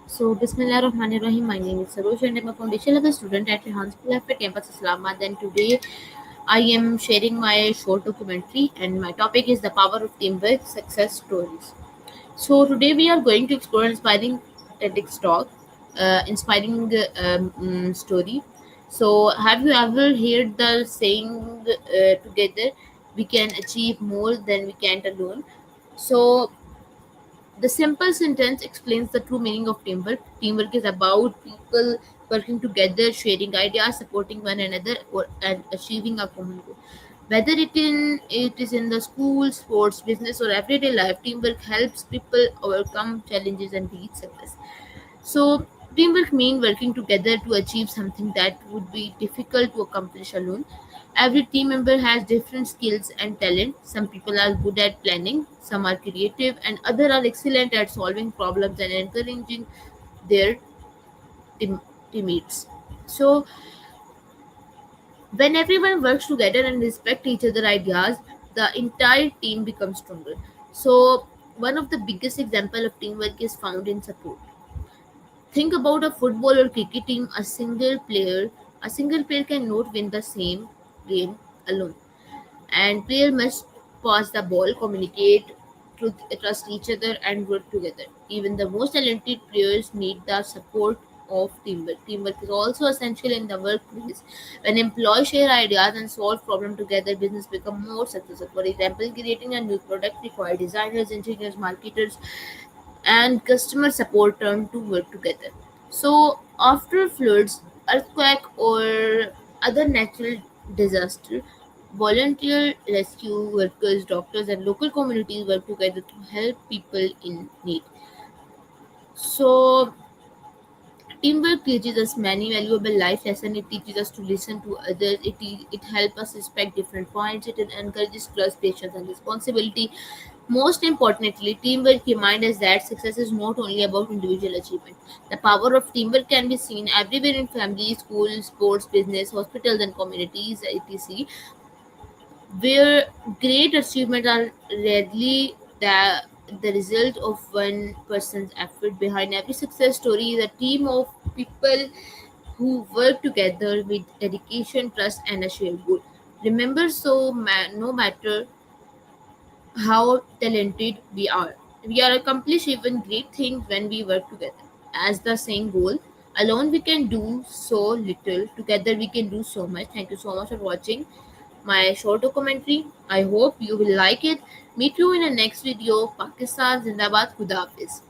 So, Bismillahirrahmanirrahim. My name is Sarosh and I'm a foundation level student at Rehan School After Campus Islamabad. And today I am sharing my short documentary, and my topic is the power of teamwork success stories. So, today we are going to explore inspiring TEDx talk, inspiring story. So, have you ever heard the saying together we can achieve more than we can alone? So, the simple sentence explains the true meaning of teamwork. Teamwork is about people working together, sharing ideas, supporting one another, and achieving a common goal. Whether it is in the school, sports, business, or everyday life, teamwork helps people overcome challenges and reach success. So, teamwork means working together to achieve something that would be difficult to accomplish alone. Every team member has different skills and talent. Some people are good at planning, some are creative, and others are excellent at solving problems and encouraging their team, teammates. So, when everyone works together and respect each other's ideas, the entire team becomes stronger. So, one of the biggest example of teamwork is found in support. Think about a football or cricket team. A single player cannot win the same game alone, and player must pass the ball, communicate, trust each other, and work together. Even the most talented players need the support of teamwork. Teamwork is also essential in the workplace. When employees share ideas and solve problems together, business become more successful. For example, creating a new product requires designers, engineers, marketers, and customer support turn to work together. So, after floods, earthquake, or other natural disaster, volunteer rescue workers, doctors, and local communities work together to help people in need. So, teamwork teaches us many valuable life lessons. It teaches us to listen to others. It helps us respect different points. It encourages trust, patience, and responsibility. Most importantly, teamwork reminds us that success is not only about individual achievement. The power of teamwork can be seen everywhere in families, schools, sports, business, hospitals, and communities, etc., where great achievements are rarely the result of one person's effort. Behind every success story is a team of people who work together with dedication, trust, and a shared goal. Remember, no matter how talented we are accomplish even great things when we work together. As the saying goal, alone we can do so little, together we can do so much. Thank you so much for watching my short documentary. I hope you will like it. Meet you in the next video. Pakistan Zindabad, Khuda Hafiz.